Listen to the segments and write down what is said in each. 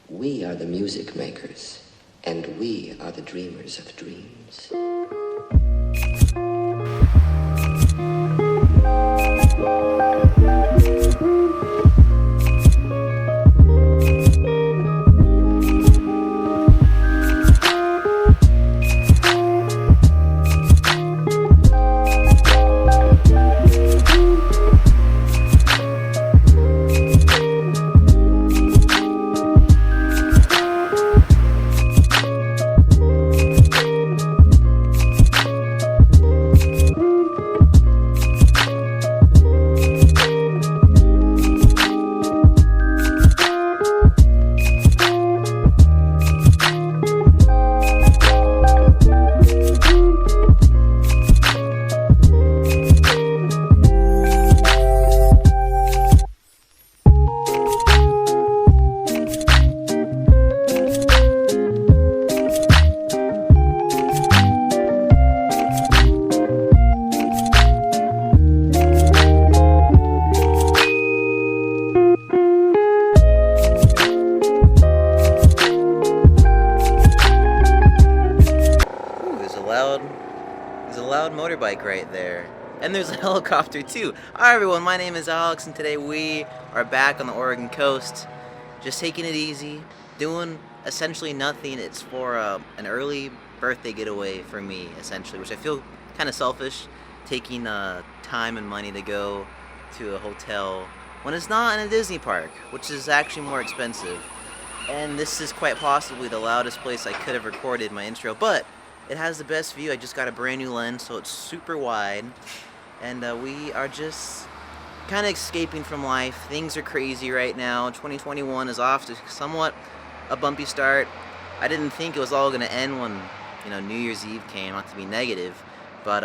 We are the music makers, and we are the dreamers of dreams. There's a loud motorbike right there. And there's a helicopter too. Hi everyone, my name is Alex and today we are back on the Oregon coast. Just taking it easy, doing essentially nothing. It's for an early birthday getaway for me, essentially, which I feel kind of selfish, taking time and money to go to a hotel when it's not in a Disney park, which is actually more expensive. And this is quite possibly the loudest place I could have recorded my intro, but it has the best view. I just got a brand new lens, so it's super wide. And we are just kind of escaping from life. Things are crazy right now. 2021 is off to somewhat a bumpy start. I didn't think it was all going to end when, New Year's Eve came, not to be negative. But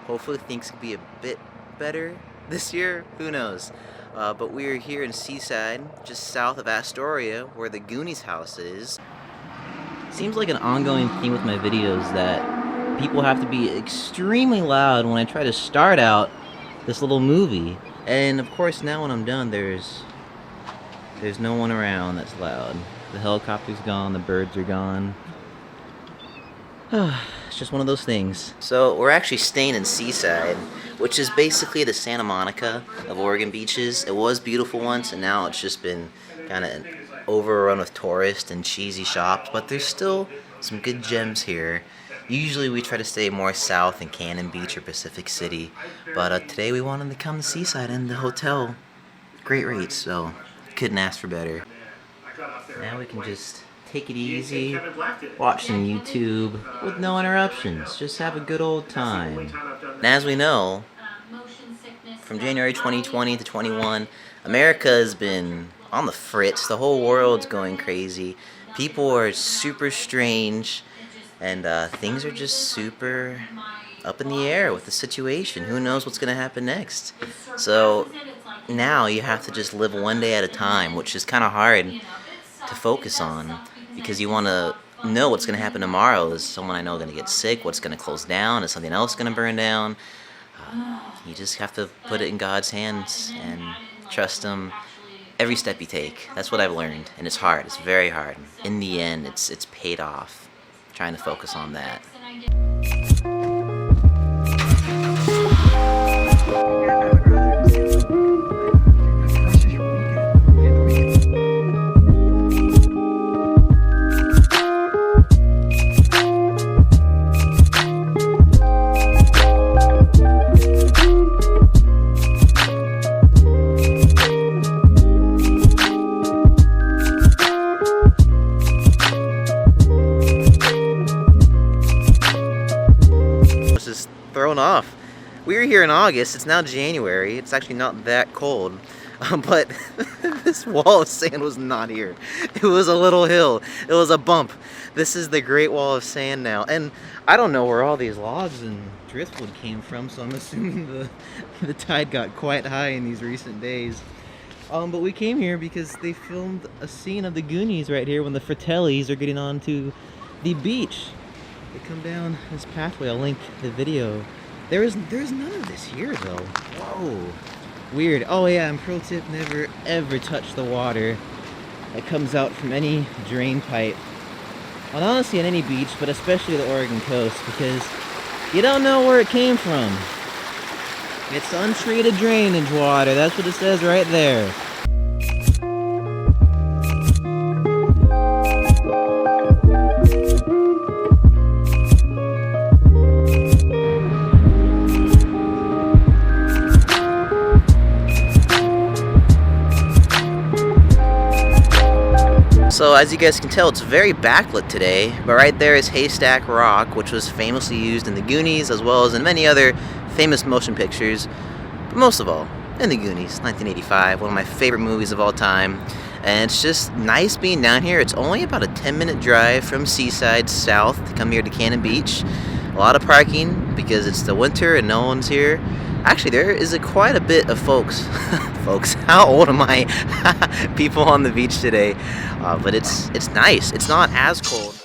hopefully things could be a bit better this year. Who knows? But we are here in Seaside, just south of Astoria, where the Goonies house is. Seems like an ongoing theme with my videos that people have to be extremely loud when I try to start out this little movie. And of course now when I'm done there's no one around that's loud. The helicopter's gone, the birds are gone. It's just one of those things. So we're actually staying in Seaside, which is basically the Santa Monica of Oregon beaches. It was beautiful once and now it's just been kind of overrun with tourists and cheesy shops, but there's still some good gems here. Usually we try to stay more south in Cannon Beach or Pacific City, but today we wanted to come to Seaside and the hotel. Great rates, so couldn't ask for better. Now we can just take it easy, watch some YouTube with no interruptions, just have a good old time. And as we know, from January 2020 to 21, America has been on the fritz. The whole world's going crazy. People are super strange, and things are just super up in the air with the situation. Who knows what's going to happen next? So now you have to just live one day at a time, which is kind of hard to focus on because you want to know what's going to happen tomorrow. Is someone I know going to get sick? What's going to close down? Is something else going to burn down? You just have to put it in God's hands and trust Him every step you take. That's what I've learned, and it's hard. It's very hard. In the end, it's paid off. Trying to focus on that. Thrown off. We were here in August. It's now January. It's actually not that cold, but this wall of sand was not here. It was a little hill. It was a bump. This is the Great Wall of Sand now, and I don't know where all these logs and driftwood came from, so I'm assuming the tide got quite high in these recent days. But we came here because they filmed a scene of the Goonies right here when the Fratellis are getting onto the beach. They come down this pathway. I'll link the video. There's none of this here though. Whoa, weird. Oh yeah, and pro tip: never ever touch the water that comes out from any drain pipe. And honestly, on any beach, but especially the Oregon coast, because you don't know where it came from. It's untreated drainage water. That's what it says right there. So as you guys can tell, it's very backlit today, but right there is Haystack Rock, which was famously used in the Goonies as well as in many other famous motion pictures, but most of all in the Goonies, 1985, one of my favorite movies of all time. And it's just nice being down here. It's only about a 10-minute drive from Seaside south to come here to Cannon Beach. A lot of parking because it's the winter and no one's here. Actually, there is quite a bit of folks, how old am I? People on the beach today, but it's nice. It's not as cold.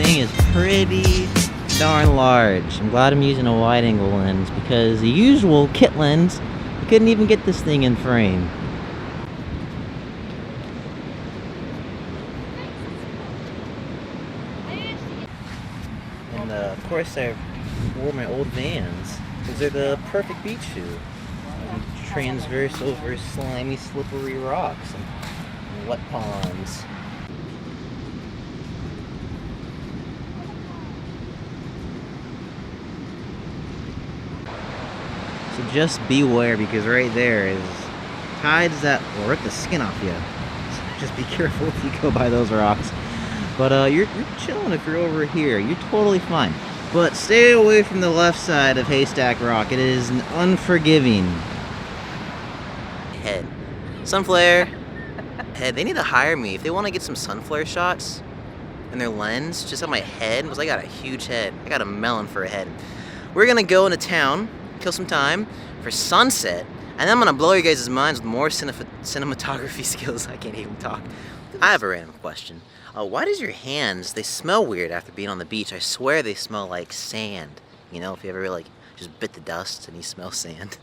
Is pretty darn large. I'm glad I'm using a wide angle lens because the usual kit lens, I couldn't even get this thing in frame. And of course I wore my old Vans because they're the perfect beach shoe. You transverse over slimy, slippery rocks and wet ponds. So just beware, because right there is tides that will rip the skin off you. So just be careful if you go by those rocks. But you're chilling if you're over here. You're totally fine. But stay away from the left side of Haystack Rock. It is unforgiving. Head. Sunflare. Head. They need to hire me. If they want to get some sunflare shots in their lens, just on my head, because I got a huge head. I got a melon for a head. We're going to go into town, kill some time for sunset, and then I'm gonna blow you guys' minds with more cinematography skills. I can't even talk. I have a random question. Why does your hands, they smell weird after being on the beach? I swear they smell like sand. You know, if you ever like just bit the dust and you smell sand.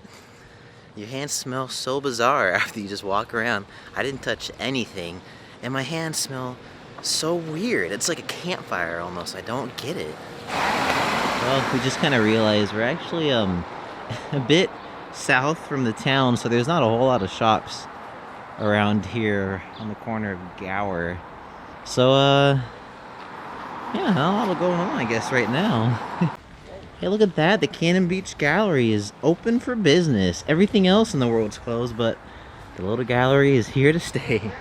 Your hands smell so bizarre after you just walk around. I didn't touch anything, and my hands smell so weird. It's like a campfire almost. I don't get it. Well, we just kind of realized we're actually a bit south from the town, so there's not a whole lot of shops around here on the corner of Gower. So, yeah, not a lot going on, I guess, right now. Hey, look at that. The Cannon Beach Gallery is open for business. Everything else in the world's closed, but the little gallery is here to stay.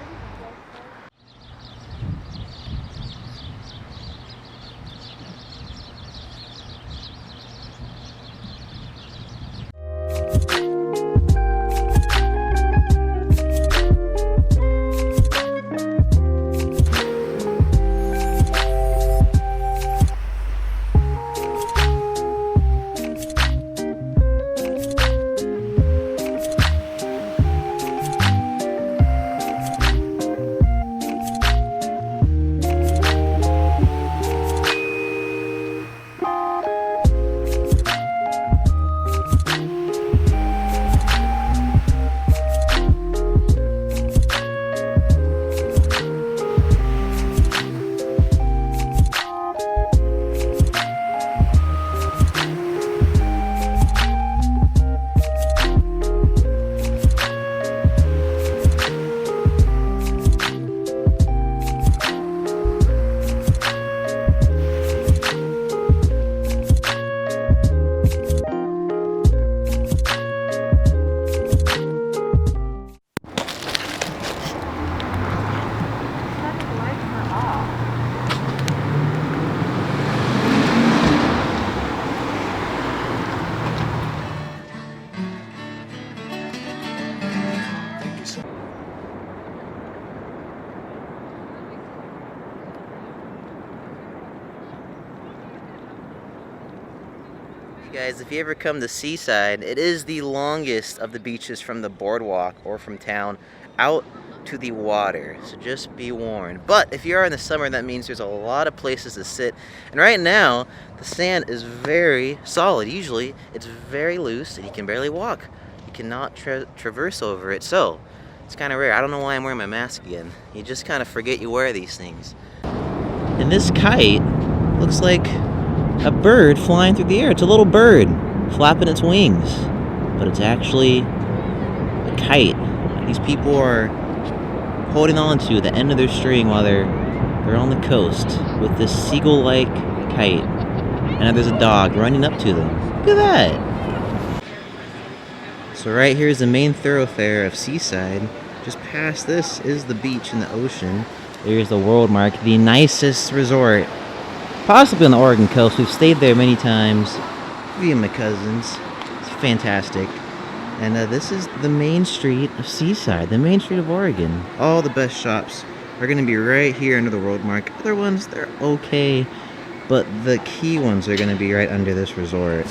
You guys, if you ever come to Seaside, it is the longest of the beaches from the boardwalk or from town out to the water, so just be warned. But if you are in the summer, that means there's a lot of places to sit, and right now the sand is very solid. Usually it's very loose and you can barely walk. You cannot traverse over it, so it's kind of rare. I don't know why I'm wearing my mask again. You just kind of forget you wear these things. And this kite looks like a bird flying through the air. It's a little bird flapping its wings, but it's actually a kite. These people are holding on to the end of their string while they're on the coast with this seagull-like kite. And there's a dog running up to them. Look at that! So right here is the main thoroughfare of Seaside. Just past this is the beach and the ocean. There's the World Mark, the nicest resort possibly on the Oregon coast. We've stayed there many times, me and my cousins. It's fantastic. And this is the main street of Seaside, the main street of Oregon. All the best shops are going to be right here under the World Mark. Other ones, they're okay, but the key ones are going to be right under this resort.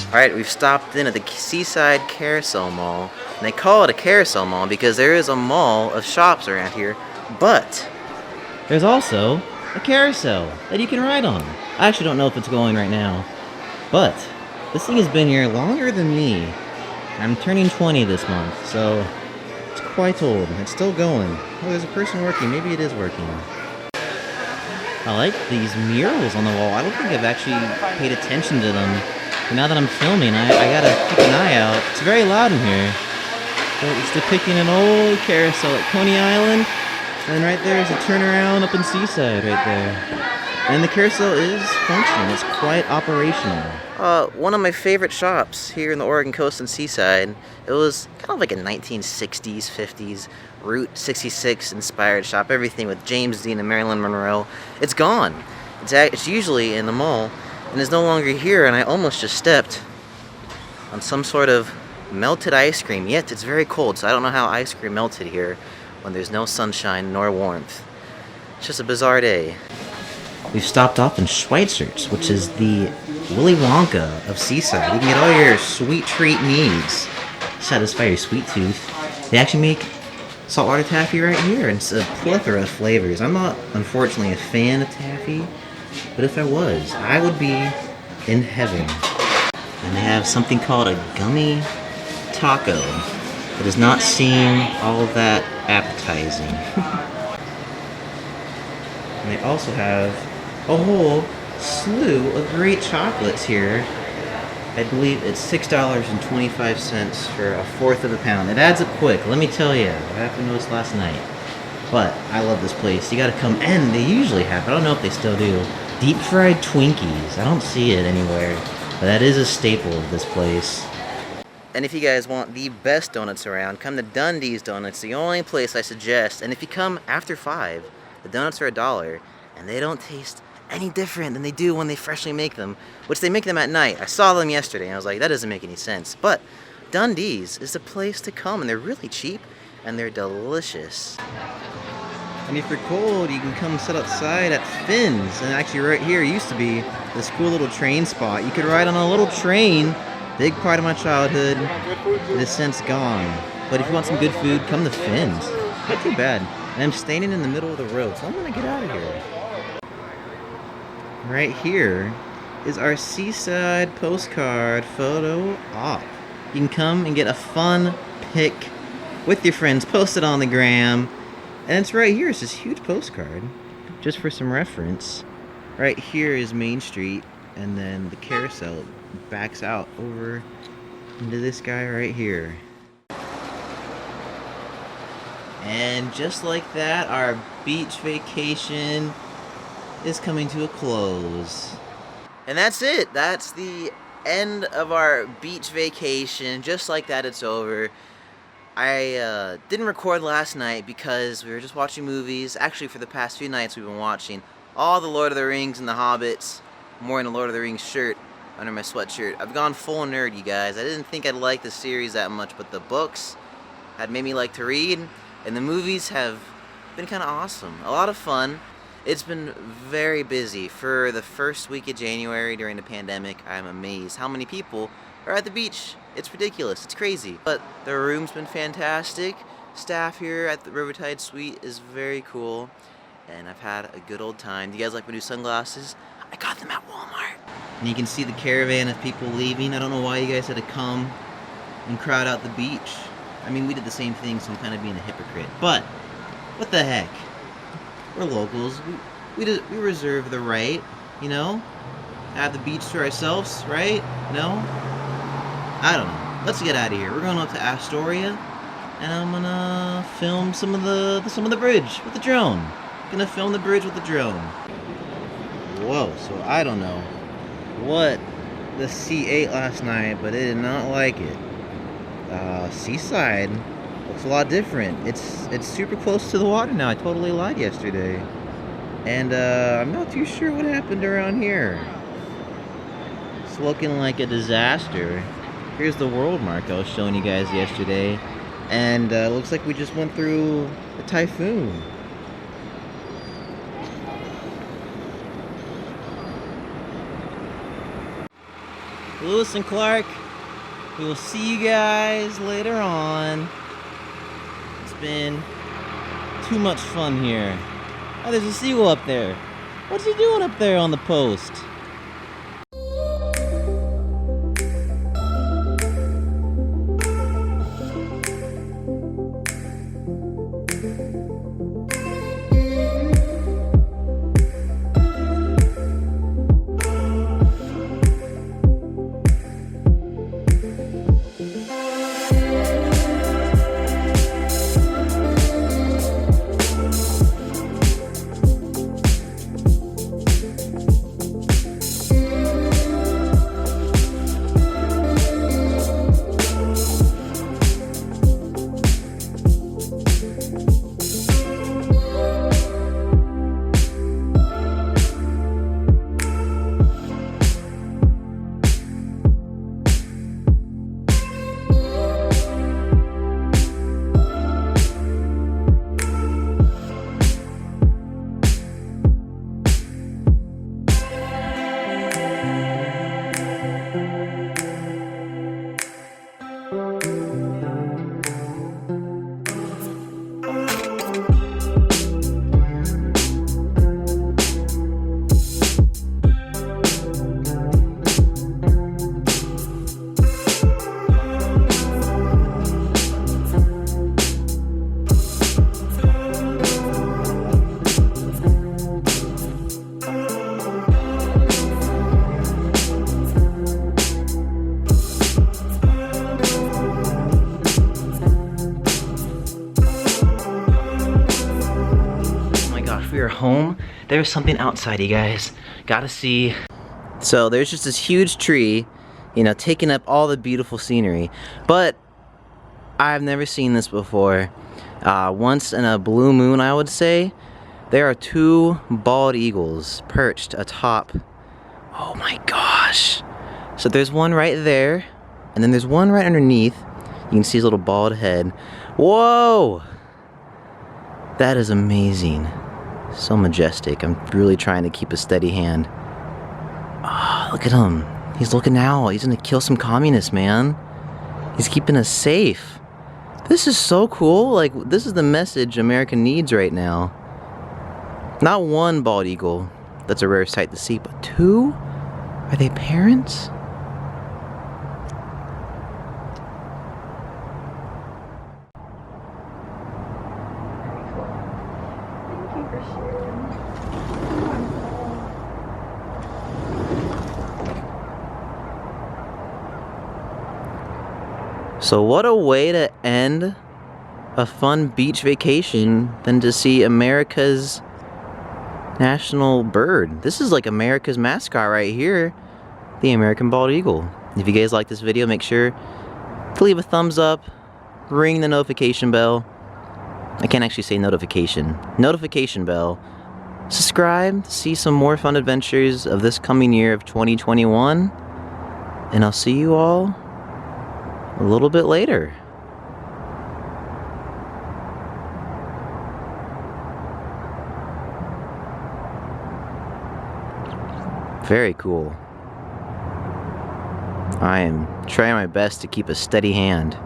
Alright, we've stopped in at the Seaside Carousel Mall, and they call it a carousel mall because there is a mall of shops around here, but there's also a carousel that you can ride on. I actually don't know if it's going right now, but this thing has been here longer than me. I'm turning 20 this month, so it's quite old. It's still going. Oh, there's a person working. Maybe it is working. I like these murals on the wall. I don't think I've actually paid attention to them. But now that I'm filming, I gotta keep an eye out. It's very loud in here. So it's depicting an old carousel at Coney Island. And right there is a turnaround up in Seaside right there. And the carousel is functioning. It's quite operational. One of my favorite shops here in the Oregon coast and Seaside, it was kind of like a 1960s, 50s, Route 66 inspired shop. Everything with James Dean and Marilyn Monroe. It's gone. It's usually in the mall. And is no longer here, and I almost just stepped on some sort of melted ice cream, yet it's very cold, so I don't know how ice cream melted here when there's no sunshine nor warmth. It's just a bizarre day. We've stopped off in Schweitzer's, which is the Willy Wonka of Seaside. You can get all your sweet treat needs, satisfy your sweet tooth. They actually make saltwater taffy right here, and it's a plethora of flavors. I'm not, unfortunately, a fan of taffy, but if I was, I would be in heaven. And they have something called a gummy taco that does not seem all that appetizing. And they also have a whole slew of great chocolates here. I believe it's $6.25 for a fourth of a pound. It adds up quick, let me tell you. I happened to notice last night. But I love this place. You gotta come, and they usually have, I don't know if they still do, deep fried Twinkies. I don't see it anywhere, but that is a staple of this place. And if you guys want the best donuts around, come to Dundee's Donuts, the only place I suggest. And if you come after 5, the donuts are $1, and they don't taste any different than they do when they freshly make them, which they make them at night. I saw them yesterday, and I was like, that doesn't make any sense. But Dundee's is the place to come, and they're really cheap, and they're delicious. And if you're cold, you can come sit outside at Finn's. And actually right here used to be this cool little train spot. You could ride on a little train. Big part of my childhood. It is since gone. But if you want some good food, come to Finn's. Not too bad. And I'm standing in the middle of the road, so I'm gonna get out of here. Right here is our Seaside postcard photo op. You can come and get a fun pic with your friends, post it on the gram. And it's right here. It's this huge postcard. Just for some reference, right here is Main Street, and then the carousel backs out over into this guy right here. And just like that, our beach vacation is coming to a close. And that's it. That's the end of our beach vacation. Just like that, it's over. I didn't record last night because we were just watching movies. Actually, for the past few nights we've been watching all the Lord of the Rings and the Hobbits. I'm wearing a Lord of the Rings shirt under my sweatshirt. I've gone full nerd, you guys. I didn't think I'd like the series that much, but the books had made me like to read, and the movies have been kind of awesome. A lot of fun. It's been very busy. For the first week of January during the pandemic, I'm amazed how many people are at the beach. It's ridiculous. It's crazy. But the room's been fantastic. Staff here at the Rivertide Suite is very cool. And I've had a good old time. Do you guys like my new sunglasses? I got them at Walmart. And you can see the caravan of people leaving. I don't know why you guys had to come and crowd out the beach. I mean, we did the same thing, so I'm kind of being a hypocrite. But, what the heck? We're locals. We reserve the right, you know? Have the beach to ourselves, right? No? I don't know. Let's get out of here. We're going up to Astoria, and I'm gonna film some of the bridge with the drone. Gonna film the bridge with the drone. Whoa! So I don't know what the sea ate last night, but it did not like it. Seaside looks a lot different. It's super close to the water now. I totally lied yesterday, and I'm not too sure what happened around here. It's looking like a disaster. Here's the world mark I was showing you guys yesterday, and looks like we just went through a typhoon. Lewis and Clark, we will see you guys later on. It's been too much fun here. Oh, there's a seagull up there. What's he doing up there on the post? We are home. There's something outside, you guys. Gotta see. So there's just this huge tree, you know, taking up all the beautiful scenery. But I've never seen this before. Once in a blue moon, I would say, there are two bald eagles perched atop. Oh my gosh. So there's one right there, and then there's one right underneath. You can see his little bald head. Whoa! That is amazing. So majestic. I'm really trying to keep a steady hand. Oh, look at him. He's looking out. He's gonna kill some communists, man. He's keeping us safe. This is so cool. Like, this is the message America needs right now. Not one bald eagle. That's a rare sight to see, but two? Are they parents? So what a way to end a fun beach vacation than to see America's national bird. This is like America's mascot right here, the American bald eagle. If you guys like this video, make sure to leave a thumbs up, ring the notification bell. I can't actually say notification. Notification bell. Subscribe to see some more fun adventures of this coming year of 2021. And I'll see you all a little bit later. Very cool. I am trying my best to keep a steady hand.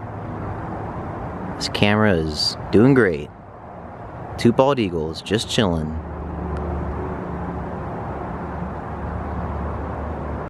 This camera is doing great. Two bald eagles just chilling.